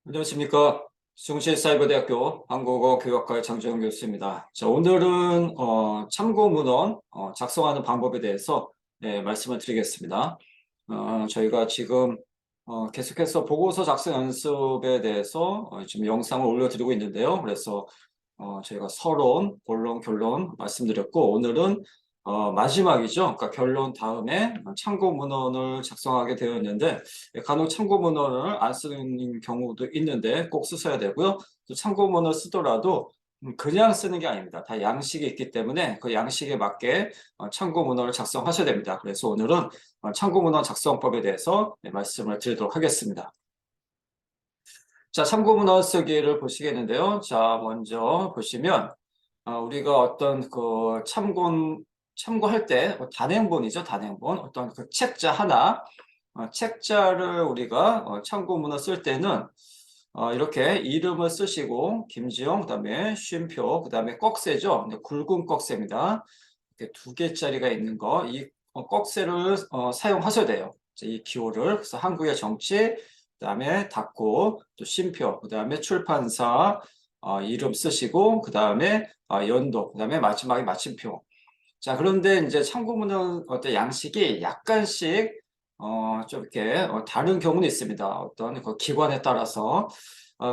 안녕하십니까. 숭실사이버대학교 한국어 교육학과의 장재영 교수입니다. 자, 오늘은 참고 문헌 작성하는 방법에 대해서 말씀을 드리겠습니다. 저희가 지금 계속해서 보고서 작성 연습에 대해서 지금 영상을 올려드리고 있는데요. 그래서 저희가 서론, 본론, 결론 말씀드렸고 오늘은 마지막이죠. 그러니까 결론 다음에 참고 문헌을 작성하게 되어 있는데 간혹 참고 문헌을 안 쓰는 경우도 있는데 꼭 쓰셔야 되고요. 또 참고 문헌을 쓰더라도 그냥 쓰는 게 아닙니다. 다 양식이 있기 때문에 그 양식에 맞게 참고 문헌을 작성하셔야 됩니다. 그래서 오늘은 참고 문헌 작성법에 대해서 말씀을 드리도록 하겠습니다. 자, 참고 문헌 쓰기를 보시겠는데요. 자, 먼저 보시면 우리가 어떤 그 참고할 때 단행본이죠. 단행본 어떤 그 책자 하나 책자를 우리가 참고문을 쓸 때는 이렇게 이름을 쓰시고 김지영 그다음에 쉼표 그다음에 꺽쇠죠. 네, 굵은 꺽쇠입니다. 이렇게 두 개짜리가 있는 거 이 꺽쇠를 사용하셔야 돼요. 이 기호를 그래서 한국의 정치 그다음에 닫고 또 쉼표 그다음에 출판사 이름 쓰시고 그다음에 연도 그다음에 마지막에 마침표. 자, 그런데 이제 참고문헌 어떤 양식이 약간씩 좀 이렇게 다른 경우는 있습니다. 어떤 그 기관에 따라서.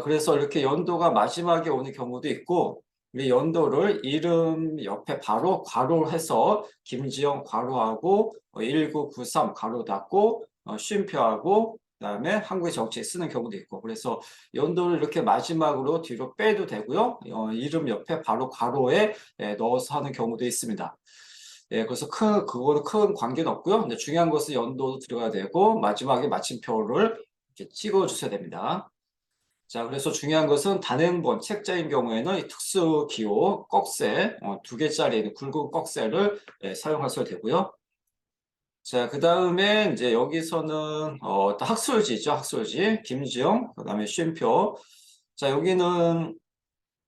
그래서 이렇게 연도가 마지막에 오는 경우도 있고, 이 연도를 이름 옆에 바로 괄호를 해서 김지영 괄호하고 1993 괄호 닫고 쉼표하고 그다음에 한국의 정치에 쓰는 경우도 있고 그래서 연도를 이렇게 마지막으로 뒤로 빼도 되고요. 이름 옆에 바로 괄호에 넣어서 하는 경우도 있습니다. 그래서 그거는 큰 관계는 없고요. 근데 중요한 것은 연도도 들어가야 되고, 마지막에 마침표를 이렇게 찍어 주셔야 됩니다. 자, 그래서 중요한 것은 단행본, 책자인 경우에는 이 특수 기호, 꺽쇠, 두 개짜리 굵은 꺽쇠를 사용하셔도 되고요. 자, 그 다음에 이제 여기서는 또 학술지죠, 학술지. 김지영, 그 다음에 쉼표. 자, 여기는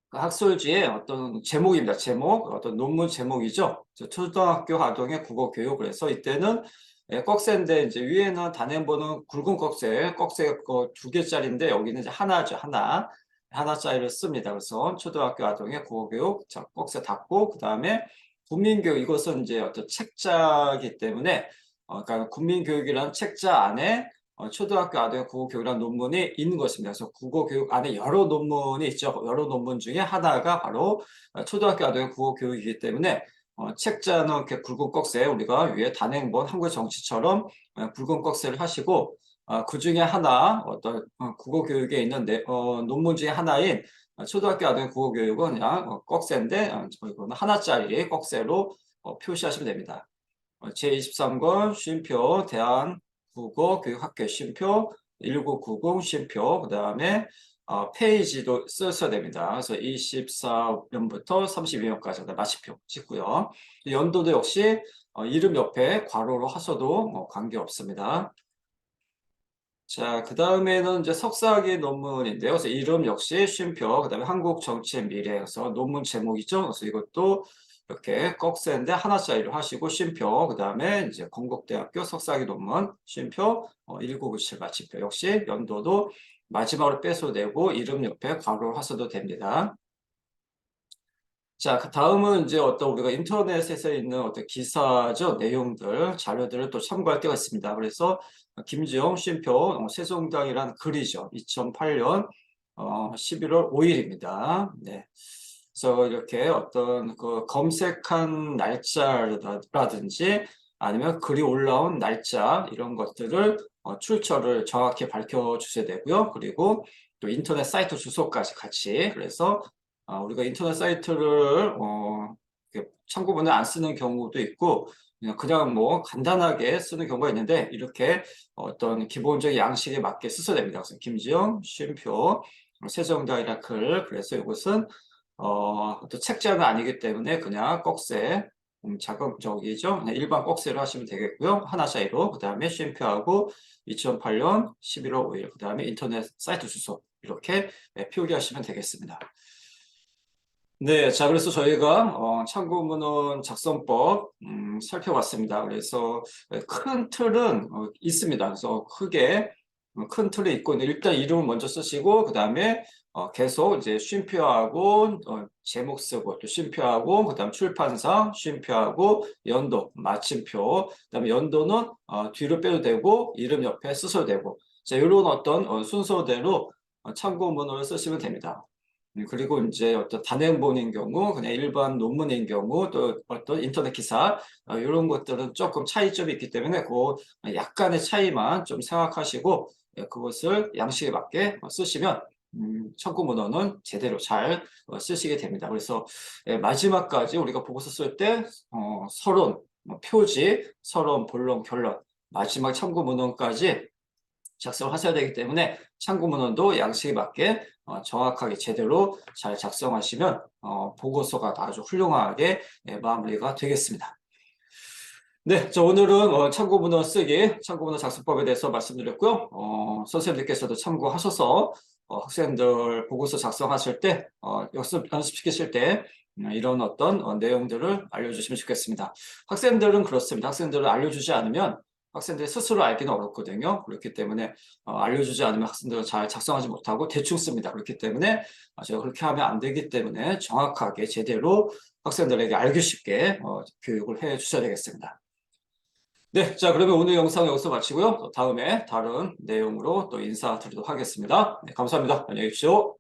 그 학술지의 어떤 제목입니다. 제목, 어떤 논문 제목이죠. 초등학교 아동의 국어 교육. 그래서 이때는 꺽쇠인데 이제 위에는 단행본은 굵은 꺽쇠, 꺽쇠가 두 개짜리인데 여기는 이제 하나죠. 하나짜리를 씁니다. 그래서 초등학교 아동의 국어 교육, 자, 꺽쇠 닫고 그 다음에 국민교육 이것은 이제 어떤 책자이기 때문에 그러니까 국민교육이라는 책자 안에 초등학교 아동의 국어교육이라는 논문이 있는 것입니다. 그래서 국어교육 안에 여러 논문이 있죠. 여러 논문 중에 하나가 바로 초등학교 아동의 국어교육이기 때문에 책자는 이렇게 굵은 꺽쇠 우리가 위에 단행본 한국의 정치처럼 굵은 꺽쇠를 하시고 그 중에 하나 어떤 국어교육에 있는 논문 중에 하나인 초등학교 아동의 국어교육은 그냥 꺽쇠인데 이거는 하나짜리 꺽쇠로 표시하시면 됩니다. 제23권 쉼표 대한국어교육학회 쉼표 1990 쉼표 그 다음에 페이지도 써야 됩니다. 그래서 24년부터 32년까지 마침표 찍고요. 연도도 역시 이름 옆에 괄호로 하셔도 관계없습니다. 자, 그 다음에는 이제 석사학위 논문인데요. 그래서 이름 역시 쉼표, 그 다음에 한국 정치의 미래, 그래서 논문 제목이죠. 그래서 이것도 이렇게 꺽쇠인데 하나짜리로 하시고 쉼표, 그 다음에 이제 건국대학교 석사학위 논문 쉼표 1997 마침표 역시 연도도 마지막으로 빼서 내고 이름 옆에 괄호를 하셔도 됩니다. 자, 그 다음은 이제 어떤 우리가 인터넷에서 있는 어떤 기사죠, 내용들, 자료들을 또 참고할 때가 있습니다. 그래서 김지영 쉼표 세종당이라는 글이죠. 2008년 11월 5일입니다. 네. 그래서 이렇게 어떤 그 검색한 날짜라든지 아니면 글이 올라온 날짜 이런 것들을 출처를 정확히 밝혀주셔야 되고요. 그리고 또 인터넷 사이트 주소까지 같이 그래서 우리가 인터넷 사이트를 참고문을 안 쓰는 경우도 있고 그냥 뭐 간단하게 쓰는 경우가 있는데 이렇게 어떤 기본적인 양식에 맞게 쓰셔야 됩니다. 그래서 김지영 쉼표 세종대왕이라 글 그래서 이것은 또 책자는 아니기 때문에 그냥 꺽쇠 작은 저기죠. 그냥 일반 꺽쇠로 하시면 되겠고요. 하나 사이로 그 다음에 쉼표하고 2008년 11월 5일 그 다음에 인터넷 사이트 주소 이렇게 표기하시면 되겠습니다. 네, 자, 그래서 저희가 참고문헌 작성법 살펴봤습니다. 그래서 큰 틀은 있습니다. 그래서 크게 큰 틀이 있고 일단 이름을 먼저 쓰시고 그 다음에 계속 이제 쉼표하고 제목 쓰고 또 쉼표하고 그 다음 출판사 쉼표하고 연도 마침표 그 다음에 연도는 뒤로 빼도 되고 이름 옆에 쓰셔도 되고 자 이런 어떤 순서대로 참고문을 쓰시면 됩니다. 그리고 이제 어떤 단행본인 경우, 그냥 일반 논문인 경우, 또 어떤 인터넷 기사, 이런 것들은 조금 차이점이 있기 때문에 그 약간의 차이만 좀 생각하시고, 그것을 양식에 맞게 쓰시면, 참고 문헌은 제대로 잘 쓰시게 됩니다. 그래서 마지막까지 우리가 보고서 쓸 때, 서론, 표지, 서론, 본론, 결론, 마지막 참고 문헌까지 작성하셔야 되기 때문에 참고 문헌도 양식에 맞게 정확하게 제대로 잘 작성하시면 보고서가 아주 훌륭하게 마무리가 되겠습니다. 네, 오늘은 참고 문헌 쓰기, 참고 문헌 작성법에 대해서 말씀드렸고요. 선생님들께서도 참고하셔서 학생들 보고서 작성하실 때, 연습시키실 때 이런 어떤 내용들을 알려주시면 좋겠습니다. 학생들은 그렇습니다. 학생들을 알려주지 않으면 학생들이 스스로 알기는 어렵거든요. 그렇기 때문에 알려주지 않으면 학생들은 잘 작성하지 못하고 대충 씁니다. 그렇기 때문에 제가 그렇게 하면 안 되기 때문에 정확하게 제대로 학생들에게 알기 쉽게 교육을 해 주셔야 되겠습니다. 네, 자, 그러면 오늘 영상 여기서 마치고요. 다음에 다른 내용으로 또 인사드리도록 하겠습니다. 네, 감사합니다. 안녕히 계십시오.